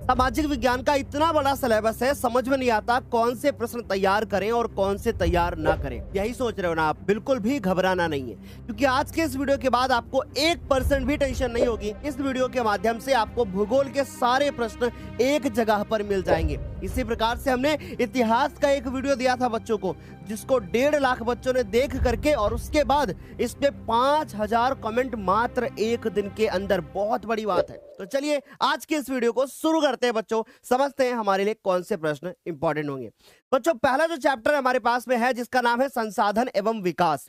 सामाजिक विज्ञान का इतना बड़ा सिलेबस है, समझ में नहीं आता कौन से प्रश्न तैयार करें और कौन से तैयार ना करें। यही सोच रहे हो ना आप? बिल्कुल भी घबराना नहीं है, क्योंकि आज के इस वीडियो के बाद आपको 1% भी टेंशन नहीं होगी। इस वीडियो के माध्यम से आपको भूगोल के सारे प्रश्न एक जगह पर मिल जाएंगे। इसी प्रकार से हमने इतिहास का एक वीडियो दिया था बच्चों को, जिसको 1.5 लाख बच्चों ने देख करके, और उसके बाद इस पे 5000 कमेंट मात्र एक दिन के अंदर। बहुत बड़ी बात है। तो चलिए आज के इस वीडियो को शुरू करते हैं बच्चों, समझते हैं हमारे लिए कौन से प्रश्न इंपॉर्टेंट होंगे। बच्चों, पहला जो चैप्टर हमारे पास में है, जिसका नाम है संसाधन एवं विकास।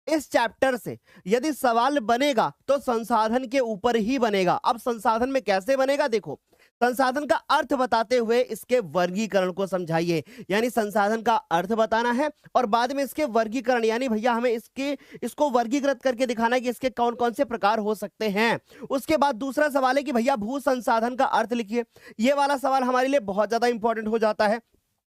इस चैप्टर से यदि सवाल बनेगा तो संसाधन के ऊपर ही बनेगा। अब संसाधन में कैसे बनेगा, देखो, संसाधन का अर्थ बताते हुए इसके वर्गीकरण को समझाइए। यानी संसाधन का अर्थ बताना है और बाद में इसके वर्गीकरण, यानी भैया हमें इसको वर्गीकृत करके दिखाना है कि इसके कौन कौन से प्रकार हो सकते हैं। उसके बाद दूसरा सवाल है कि भैया भू संसाधन का अर्थ लिखिए। ये वाला सवाल हमारे लिए बहुत ज्यादा इंपॉर्टेंट हो जाता है।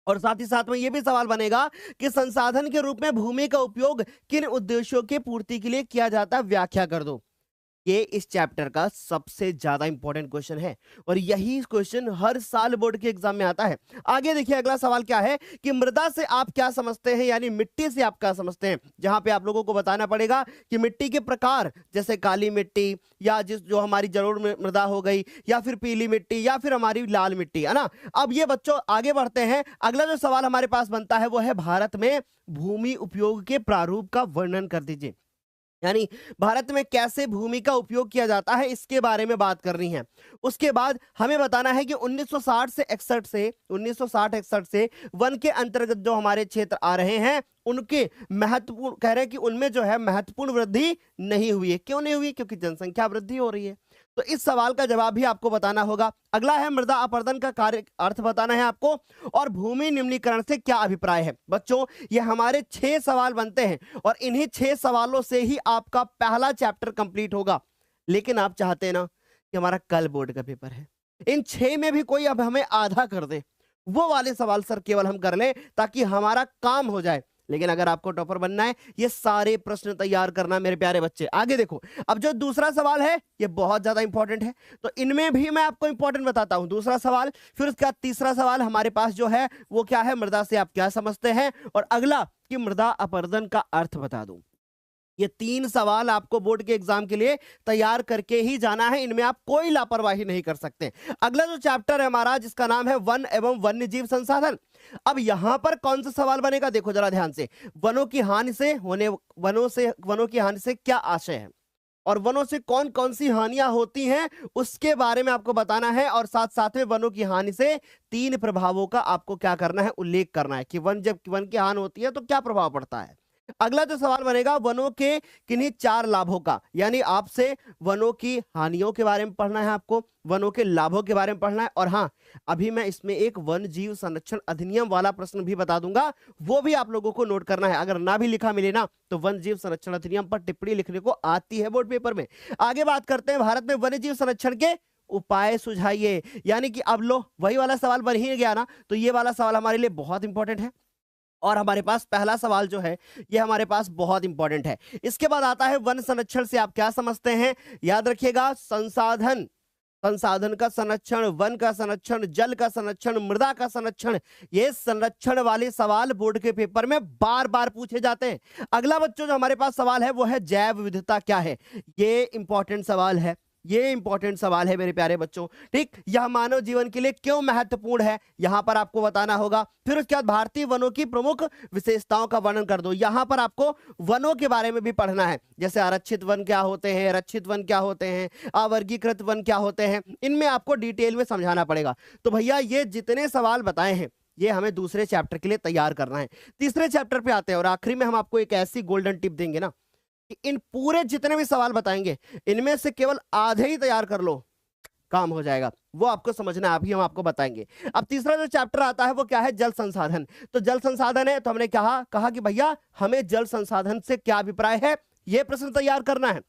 और साथ ही साथ में ये भी सवाल बनेगा कि संसाधन के रूप में भूमि का उपयोग किन उद्देश्यों की पूर्ति के लिए किया जाता है, व्याख्या कर दो। ये इस चैप्टर का सबसे ज्यादा इंपॉर्टेंट क्वेश्चन है और यही क्वेश्चन हर साल बोर्ड के एग्जाम में आता है। आगे देखिए अगला सवाल क्या है कि मृदा से आप क्या समझते हैं, यानी मिट्टी से आप क्या समझते हैं। जहां पे आप लोगों को बताना पड़ेगा कि मिट्टी के प्रकार, जैसे काली मिट्टी या जो हमारी जलोढ़ मृदा हो गई, या फिर पीली मिट्टी, या फिर हमारी लाल मिट्टी, है ना। अब ये बच्चों आगे बढ़ते हैं। अगला जो सवाल हमारे पास बनता है वो है भारत में भूमि उपयोग के प्रारूप का वर्णन कर दीजिए। यानी भारत में कैसे भूमि का उपयोग किया जाता है, इसके बारे में बात करनी है। उसके बाद हमें बताना है कि 1960 से 61 से वन के अंतर्गत जो हमारे क्षेत्र आ रहे हैं, उनके महत्वपूर्ण, कह रहे हैं कि उनमें जो है महत्वपूर्ण वृद्धि नहीं हुई है। क्यों नहीं हुई? क्योंकि जनसंख्या वृद्धि हो रही है। तो इस सवाल का जवाब भी आपको बताना होगा। अगला है मृदा अपरदन का कार्य अर्थ बताना है आपको, और भूमि निम्नीकरण से क्या अभिप्राय है। बच्चों, ये हमारे 6 सवाल बनते हैं और इन्हीं 6 सवालों से ही आपका पहला चैप्टर कंप्लीट होगा। लेकिन आप चाहते हैं ना कि हमारा कल बोर्ड का पेपर है, इन 6 में भी कोई अब हमें आधा कर दे, वो वाले सवाल सर केवल हम कर लें ताकि हमारा काम हो जाए। लेकिन अगर आपको टॉपर बनना है, ये सारे प्रश्न तैयार करना मेरे प्यारे बच्चे। आगे देखो, अब जो दूसरा सवाल है ये बहुत ज्यादा इंपॉर्टेंट है, तो इनमें भी मैं आपको इंपॉर्टेंट बताता हूं। दूसरा सवाल, फिर उसका तीसरा सवाल हमारे पास जो है वो क्या है, मृदा से आप क्या समझते हैं, और अगला कि मृदा अपरदन का अर्थ बता दूं। ये 3 सवाल आपको बोर्ड के एग्जाम के लिए तैयार करके ही जाना है, इनमें आप कोई लापरवाही नहीं कर सकते। अगला जो चैप्टर है हमारा, जिसका नाम है वन एवं वन्य जीव संसाधन। अब यहां पर कौन सा सवाल बनेगा, देखो जरा ध्यान से। वनों की हानि से क्या आशय है, और वनों से कौन कौन सी हानियां होती हैं उसके बारे में आपको बताना है। और साथ साथ में वनों की हानि से 3 प्रभावों का आपको क्या करना है, उल्लेख करना है कि जब वन की हानि होती है तो क्या प्रभाव पड़ता है। अगला जो सवाल बनेगा, वनों के किन्हीं 4 लाभों का, यानी आपसे वनों की हानियों के बारे में पढ़ना है, आपको वनों के लाभों के बारे में पढ़ना है। और हाँ, अभी मैं इसमें एक वन जीव संरक्षण अधिनियम वाला प्रश्न भी बता दूंगा, वो भी आप लोगों को नोट करना है। अगर ना भी लिखा मिले ना, तो वन जीव संरक्षण अधिनियम पर टिप्पणी लिखने को आती है बोर्ड पेपर में। आगे बात करते हैं, भारत में वन्य जीव संरक्षण के उपाय सुझाइए। यानी कि अब लो वही वाला सवाल बन ही गया ना, तो ये वाला सवाल हमारे लिए बहुत इंपॉर्टेंट है। और हमारे पास पहला सवाल जो है ये हमारे पास बहुत इंपॉर्टेंट है। इसके बाद आता है वन संरक्षण से आप क्या समझते हैं। याद रखिएगा, संसाधन का संरक्षण, वन का संरक्षण, जल का संरक्षण, मृदा का संरक्षण, ये संरक्षण वाले सवाल बोर्ड के पेपर में बार बार पूछे जाते हैं। अगला बच्चों जो हमारे पास सवाल है वो है जैव विविधता क्या है। ये इंपॉर्टेंट सवाल है, ये इंपॉर्टेंट सवाल है मेरे प्यारे बच्चों। ठीक, यह मानव जीवन के लिए क्यों महत्वपूर्ण है, यहां पर आपको बताना होगा। फिर उसके बाद भारतीय वनों की प्रमुख विशेषताओं का वर्णन कर दो। यहां पर आपको वनों के बारे में भी पढ़ना है, जैसे आरक्षित वन क्या होते हैं, रक्षित वन क्या होते हैं, अवर्गीकृत वन क्या होते हैं, इनमें आपको डिटेल में समझाना पड़ेगा। तो भैया ये जितने सवाल बताए हैं ये हमें दूसरे चैप्टर के लिए तैयार करना है। तीसरे चैप्टर पे आते हैं और आखिरी में हम आपको एक ऐसी गोल्डन टिप देंगे ना कि इन पूरे जितने भी सवाल बताएंगे इनमें से केवल आधे ही तैयार कर लो, काम हो जाएगा। वो आपको समझना है, अभी हम आपको बताएंगे। अब तीसरा जो चैप्टर आता है वो क्या है, जल संसाधन। तो जल संसाधन है, तो हमने कहा कि भैया हमें जल संसाधन से क्या अभिप्राय है, ये प्रश्न तैयार करना है।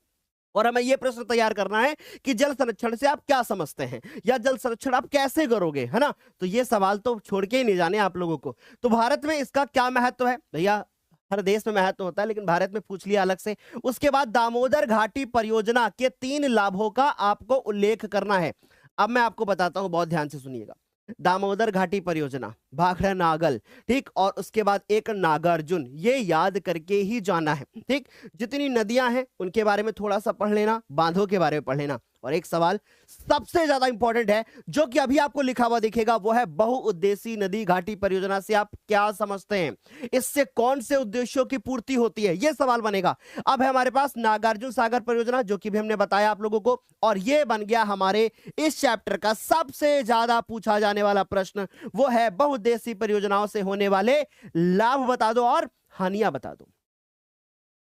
और हमें यह प्रश्न तैयार करना है कि जल संरक्षण से आप क्या समझते हैं, या जल संरक्षण आप कैसे करोगे, है ना। तो ये सवाल तो छोड़ के ही नहीं जाने आप लोगों को। तो भारत में इसका क्या महत्व है, भैया हर देश में महत्व होता है लेकिन भारत में पूछ लिया अलग से। उसके बाद दामोदर घाटी परियोजना के 3 लाभों का आपको उल्लेख करना है। अब मैं आपको बताता हूं, बहुत ध्यान से सुनिएगा। दामोदर घाटी परियोजना, भाखड़ा नागल, ठीक, और उसके बाद एक नागार्जुन, ये याद करके ही जाना है। ठीक, जितनी नदियां हैं उनके बारे में थोड़ा सा पढ़ लेना, बांधों के बारे में पढ़ लेना। और एक सवाल सबसे ज्यादा इंपॉर्टेंट है जो कि अभी आपको लिखा हुआ दिखेगा, वो है बहुउद्देशीय नदी घाटी परियोजना से आप क्या समझते हैं, इससे कौन से उद्देश्यों की पूर्ति होती है, यह सवाल बनेगा। अब है हमारे पास नागार्जुन सागर परियोजना, जो कि भी हमने बताया आप लोगों को, और यह बन गया हमारे इस चैप्टर का सबसे ज्यादा पूछा जाने वाला प्रश्न। वो है बहुउद्देशीय परियोजनाओं से होने वाले लाभ बता दो और हानियां बता दो।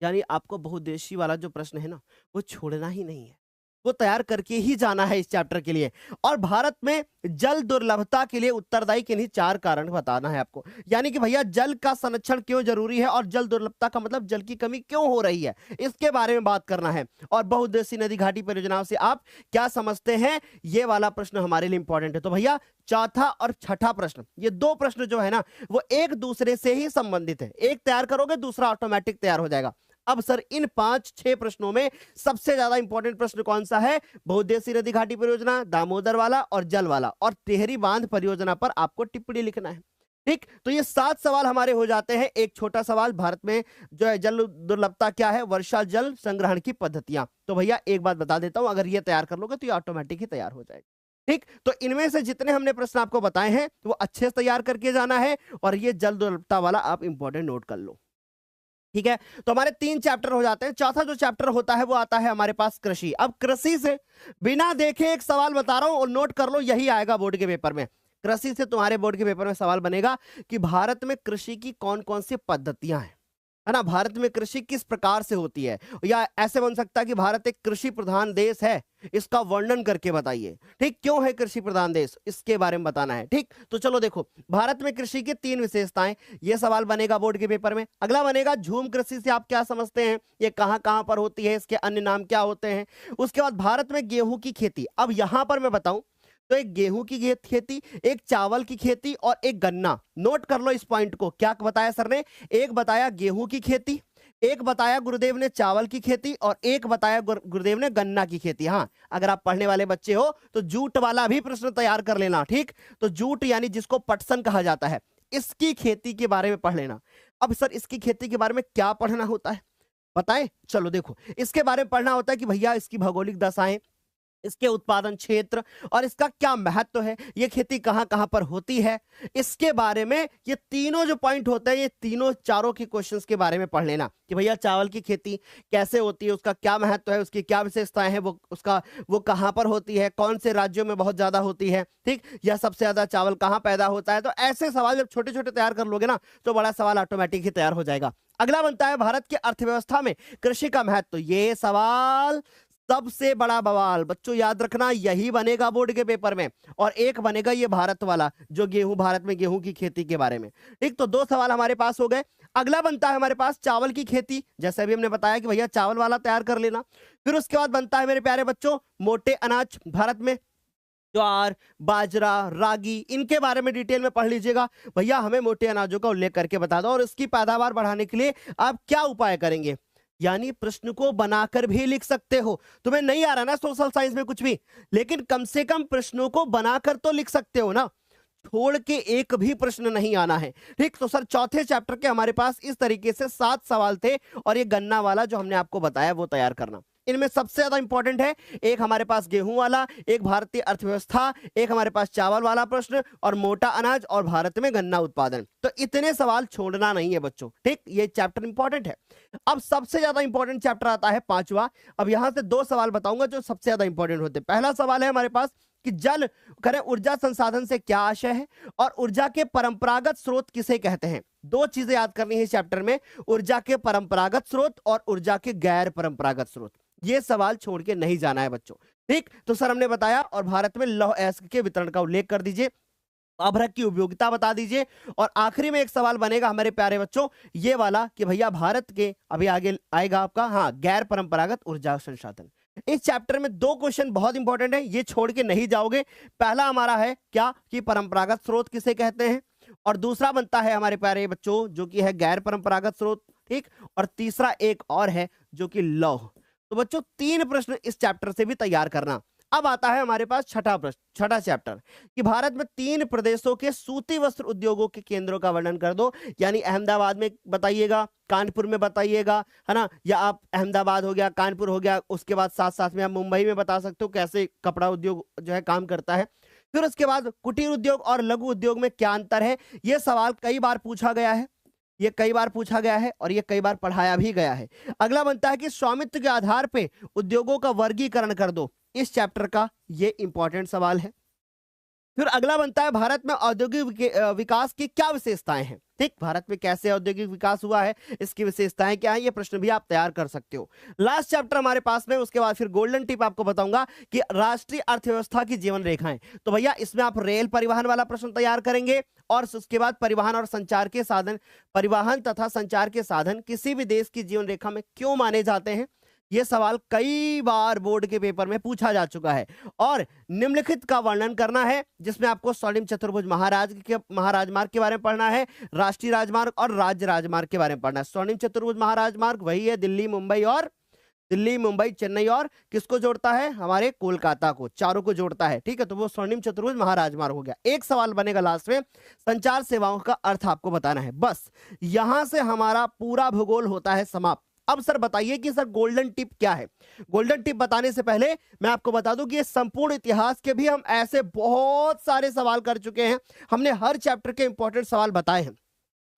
यानी आपको बहुउद्देशीय वाला जो प्रश्न है ना, वो छोड़ना ही नहीं है, वो तैयार करके ही जाना है इस चैप्टर के लिए। और भारत में जल दुर्लभता के लिए उत्तरदायी किन्हीं 4 कारण बताना है आपको। यानी कि भैया जल का संरक्षण क्यों जरूरी है और जल दुर्लभता का मतलब जल की कमी क्यों हो रही है, इसके बारे में बात करना है। और बहुउद्देशीय नदी घाटी परियोजनाओं से आप क्या समझते हैं, ये वाला प्रश्न हमारे लिए इंपॉर्टेंट है। तो भैया चौथा और छठा प्रश्न, ये 2 प्रश्न जो है ना, वो एक दूसरे से ही संबंधित है। एक तैयार करोगे दूसरा ऑटोमेटिक तैयार हो जाएगा। अब सर इन 5-6 प्रश्नों में सबसे ज्यादा इंपॉर्टेंट प्रश्न कौन सा है? बहुउद्देशीय नदी घाटी परियोजना, दामोदर वाला और जल वाला, और टिहरी बांध परियोजना पर आपको टिप्पणी लिखना है। ठीक, तो ये 7 सवाल हमारे हो जाते हैं। एक छोटा सवाल, भारत में जो है जल दुर्लभता क्या है, वर्षा जल संग्रहण की पद्धतियां। तो भैया एक बात बता देता हूं, अगर ये तैयार कर लोगे तो ये ऑटोमेटिक ही तैयार हो जाएगा। ठीक, तो इनमें से जितने हमने प्रश्न आपको बताए हैं वो अच्छे से तैयार करके जाना है, और ये जल दुर्लभता वाला आप इंपॉर्टेंट नोट कर लो। ठीक है, तो हमारे 3 चैप्टर हो जाते हैं। चौथा जो चैप्टर होता है वो आता है हमारे पास कृषि। अब कृषि से बिना देखे एक सवाल बता रहा हूं और नोट कर लो, यही आएगा बोर्ड के पेपर में। कृषि से तुम्हारे बोर्ड के पेपर में सवाल बनेगा कि भारत में कृषि की कौन कौन सी पद्धतियां हैं, है ना, भारत में कृषि किस प्रकार से होती है, या ऐसे बन सकता है कि भारत एक कृषि प्रधान देश है, इसका वर्णन करके बताइए। ठीक, क्यों है कृषि प्रधान देश, इसके बारे में बताना है। ठीक, तो चलो देखो, भारत में कृषि की 3 विशेषताएं, ये सवाल बनेगा बोर्ड के पेपर में। अगला बनेगा झूम कृषि से आप क्या समझते हैं, ये कहां कहां पर होती है, इसके अन्य नाम क्या होते हैं। उसके बाद भारत में गेहूं की खेती। अब यहां पर मैं बताऊं तो एक गेहूं की खेती, एक चावल की खेती और एक गन्ना। नोट कर लो इस पॉइंट को, क्या बताया सर ने, एक बताया गेहूं की खेती, एक बताया गुरुदेव ने चावल की खेती, और एक बताया गुरुदेव ने गन्ना की खेती। हाँ, अगर आप पढ़ने वाले बच्चे हो तो जूट वाला भी प्रश्न तैयार कर लेना। ठीक, तो जूट यानी जिसको पटसन कहा जाता है, इसकी खेती के बारे में पढ़ लेना। अब सर इसकी खेती के बारे में क्या पढ़ना होता है बताएं? चलो देखो, इसके बारे में पढ़ना होता है कि भैया इसकी भौगोलिक दशाएं, इसके उत्पादन क्षेत्र और इसका क्या महत्व है, ये खेती कहां कहां पर होती है, इसके बारे में ये तीनों जो पॉइंट होते हैं, ये तीनों चारों के क्वेश्चंस के बारे में पढ़ लेना कि भैया चावल की खेती कैसे होती है, उसका क्या महत्व है, उसकी क्या विशेषताएं हैं, वो कहां पर होती है, कौन से राज्यों में बहुत ज्यादा होती है, ठीक, या सबसे ज्यादा चावल कहां पैदा होता है। तो ऐसे सवाल जब छोटे छोटे तैयार कर लोगे ना, तो बड़ा सवाल ऑटोमेटिक ही तैयार हो जाएगा। अगला बनता है भारत की अर्थव्यवस्था में कृषि का महत्व। ये सवाल सबसे बड़ा बवाल, बच्चों याद रखना, यही बनेगा बोर्ड के पेपर में। और एक बनेगा ये भारत वाला, जो गेहूं, भारत में गेहूं की खेती के बारे में। ठीक, तो 2 सवाल हमारे पास हो गए। अगला बनता है हमारे पास चावल की खेती, जैसे अभी हमने बताया कि भैया चावल वाला तैयार कर लेना। फिर उसके बाद बनता है मेरे प्यारे बच्चों मोटे अनाज, भारत में ज्वार, बाजरा, रागी, इनके बारे में डिटेल में पढ़ लीजिएगा। भैया हमें मोटे अनाजों का उल्लेख करके बता दो और इसकी पैदावार बढ़ाने के लिए आप क्या उपाय करेंगे। यानी प्रश्न को बनाकर भी लिख सकते हो, तुम्हें नहीं आ रहा ना सोशल साइंस में कुछ भी, लेकिन कम से कम प्रश्नों को बनाकर तो लिख सकते हो ना, छोड़ के एक भी प्रश्न नहीं आना है। ठीक, तो सर चौथे चैप्टर के हमारे पास इस तरीके से 7 सवाल थे, और ये गन्ना वाला जो हमने आपको बताया वो तैयार करना। इनमें सबसे ज्यादा इंपॉर्टेंट है एक हमारे पास गेहूं वाला, एक भारतीय अर्थव्यवस्था, एक हमारे पास चावल वाला प्रश्न, और मोटा अनाज, और भारत में गन्ना उत्पादन। तो इतने सवाल छोड़ना नहीं है बच्चों। ठीक, ये चैप्टर इंपॉर्टेंट है। अब सबसे ज्यादा इंपॉर्टेंट चैप्टर आता है 5वां। अब यहां से 2 सवाल बताऊंगा जो सबसे ज्यादा इंपॉर्टेंट होते हैं। पहला सवाल है हमारे पास कि जल करें ऊर्जा संसाधन से क्या आशय है, और ऊर्जा के परंपरागत स्रोत किसे कहते हैं। 2 चीजें याद करनी है इस चैप्टर में, ऊर्जा के परंपरागत स्रोत और ऊर्जा के गैर परंपरागत स्रोत। ये सवाल छोड़ के नहीं जाना है बच्चों। ठीक, तो सर हमने बताया, और भारत में लौह अयस्क के वितरण का उल्लेख कर दीजिए, अभ्रक की उपयोगिता बता दीजिए, और आखिरी में एक सवाल बनेगा हमारे प्यारे बच्चों ये वाला कि भैया भारत के, अभी आगे आएगा आपका, हाँ, गैर परंपरागत ऊर्जा संसाधन। इस चैप्टर में 2 क्वेश्चन बहुत इंपॉर्टेंट है, ये छोड़ के नहीं जाओगे। पहला हमारा है क्या कि परंपरागत स्रोत किसे कहते हैं, और दूसरा बनता है हमारे प्यारे बच्चों जो कि है गैर परंपरागत स्रोत। ठीक, और तीसरा एक और है जो कि लौह। तो बच्चों 3 प्रश्न इस चैप्टर से भी तैयार करना। अब आता है हमारे पास छठा प्रश्न, छठा चैप्टर कि भारत में 3 प्रदेशों के सूती वस्त्र उद्योगों के केंद्रों का वर्णन कर दो। यानी अहमदाबाद में बताइएगा, कानपुर में बताइएगा, है ना, या आप अहमदाबाद हो गया, कानपुर हो गया, उसके बाद साथ साथ में आप मुंबई में बता सकते हो कैसे कपड़ा उद्योग जो है काम करता है। फिर उसके बाद कुटीर उद्योग और लघु उद्योग में क्या अंतर है, यह सवाल कई बार पूछा गया है, ये कई बार पूछा गया है और ये कई बार पढ़ाया भी गया है। अगला बनता है कि स्वामित्व के आधार पे उद्योगों का वर्गीकरण कर दो, इस चैप्टर का ये इंपॉर्टेंट सवाल है। फिर अगला बनता है भारत में औद्योगिक विकास की क्या विशेषताएं हैं। ठीक, भारत में कैसे औद्योगिक विकास हुआ है, इसकी विशेषताएं क्या है, ये प्रश्न भी आप तैयार कर सकते हो। लास्ट चैप्टर हमारे पास में, उसके बाद फिर गोल्डन टिप आपको बताऊंगा कि राष्ट्रीय अर्थव्यवस्था की जीवन रेखाएं। तो भैया इसमें आप रेल परिवहन वाला प्रश्न तैयार करेंगे और उसके बाद परिवहन और संचार के साधन, परिवहन तथा संचार के साधन किसी भी देश की जीवन रेखा में क्यों माने जाते हैं, यह सवाल कई बार बोर्ड के पेपर में पूछा जा चुका है। और निम्नलिखित का वर्णन करना है, जिसमें आपको स्वर्णिम चतुर्भुज महाराजमार्ग के बारे में पढ़ना है, राष्ट्रीय राजमार्ग और राज्य राजमार्ग के बारे में पढ़ना है। स्वर्णिम चतुर्भुज महाराजमार्ग वही है दिल्ली मुंबई चेन्नई और किसको जोड़ता है, हमारे कोलकाता को, चारों को जोड़ता है। ठीक है, तो वो स्वर्णिम चतुर्भुज महाराजमार्ग हो गया। एक सवाल बनेगा लास्ट में, संचार सेवाओं का अर्थ आपको बताना है। बस यहां से हमारा पूरा भूगोल होता है समाप्त। अब सर बताइए कि सर गोल्डन टिप क्या है। गोल्डन टिप बताने से पहले मैं आपको बता दूं कि ये संपूर्ण इतिहास के भी हम ऐसे बहुत सारे सवाल कर चुके हैं, हमने हर चैप्टर के इंपॉर्टेंट सवाल बताए हैं।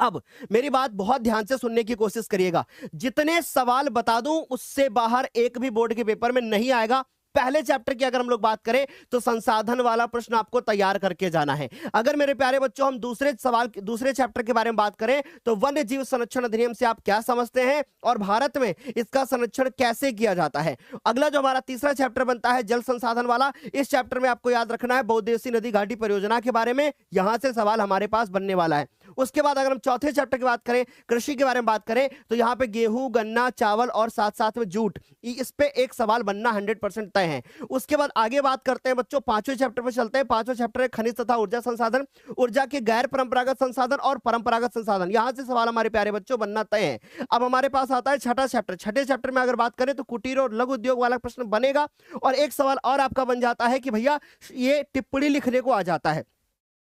अब मेरी बात बहुत ध्यान से सुनने की कोशिश करिएगा, जितने सवाल बता दूं उससे बाहर एक भी बोर्ड के पेपर में नहीं आएगा। पहले चैप्टर की अगर हम लोग बात करें तो संसाधन वाला प्रश्न आपको तैयार करके जाना है। अगर मेरे प्यारे बच्चों हम दूसरे चैप्टर के बारे में बात करें तो वन्य जीव संरक्षण अधिनियम से आप क्या समझते हैं और भारत में इसका संरक्षण कैसे किया जाता है। अगला जो हमारा तीसरा चैप्टर बनता है जल संसाधन वाला, इस चैप्टर में आपको याद रखना है बहुउद्देशीय नदी घाटी परियोजना के बारे में, यहां से सवाल हमारे पास बनने वाला है। उसके बाद अगर हम चौथे चैप्टर की बात करें, कृषि के बारे में बात करें, तो यहां पे गेहूं, गन्ना, चावल और साथ साथ में जूट, इस पे एक सवाल बनना 100% तय है। उसके बाद आगे बात करते हैं बच्चों, पांचवें चैप्टर पे चलते हैं। पांचवें चैप्टर है खनिज तथा ऊर्जा संसाधन, ऊर्जा के गैर परंपरागत संसाधन और परंपरागत संसाधन, यहां से सवाल हमारे प्यारे बच्चों बनना तय है। अब हमारे पास आता है छठा चैप्टर। छठे चैप्टर में अगर बात करें तो कुटीर और लघु उद्योग वाला प्रश्न बनेगा और एक सवाल और आपका बन जाता है कि भैया ये टिप्पणी लिखने को आ जाता है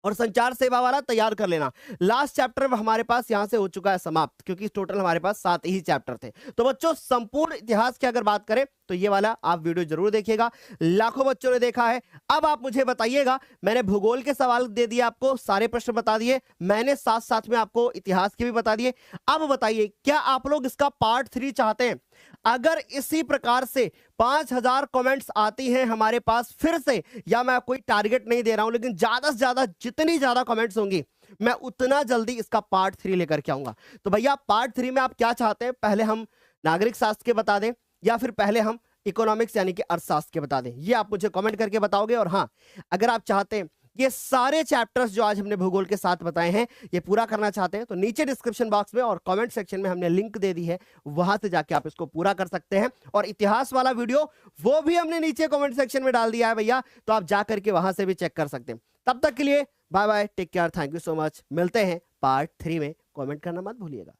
और संचार सेवा वाला तैयार कर लेना। लास्ट चैप्टर में हमारे पास यहां से हो चुका है समाप्त, क्योंकि टोटल हमारे पास 7 ही चैप्टर थे। तो बच्चों संपूर्ण इतिहास की अगर बात करें तो ये वाला आप वीडियो जरूर देखिएगा, लाखों बच्चों ने देखा है। अब आप मुझे बताइएगा, मैंने भूगोल के सवाल दे दिए, आपको सारे प्रश्न बता दिए, मैंने साथ साथ में आपको इतिहास के भी बता दिए। अब बताइए क्या आप लोग इसका पार्ट 3 चाहते हैं? अगर इसी प्रकार से 5000 कमेंट्स आती हैं हमारे पास फिर से, या मैं कोई टारगेट नहीं दे रहा हूं, लेकिन ज्यादा से ज्यादा जितनी ज्यादा कमेंट्स होंगी मैं उतना जल्दी इसका पार्ट 3 लेकर के आऊंगा। तो भैया पार्ट 3 में आप क्या चाहते हैं, पहले हम नागरिक शास्त्र के बता दें या फिर पहले हम इकोनॉमिक्स यानी कि अर्थशास्त्र के बता दें, ये आप मुझे कमेंट करके बताओगे। और हाँ, अगर आप चाहते हैं ये सारे चैप्टर्स जो आज हमने भूगोल के साथ बताए हैं ये पूरा करना चाहते हैं, तो नीचे डिस्क्रिप्शन बॉक्स में और कमेंट सेक्शन में हमने लिंक दे दी है, वहां से जाके आप इसको पूरा कर सकते हैं। और इतिहास वाला वीडियो वो भी हमने नीचे कमेंट सेक्शन में डाल दिया है भैया, तो आप जा करके वहां से भी चेक कर सकते हैं। तब तक के लिए bye bye, take care, thank you so much. मिलते हैं पार्ट 3 में, कमेंट करना मत भूलिएगा।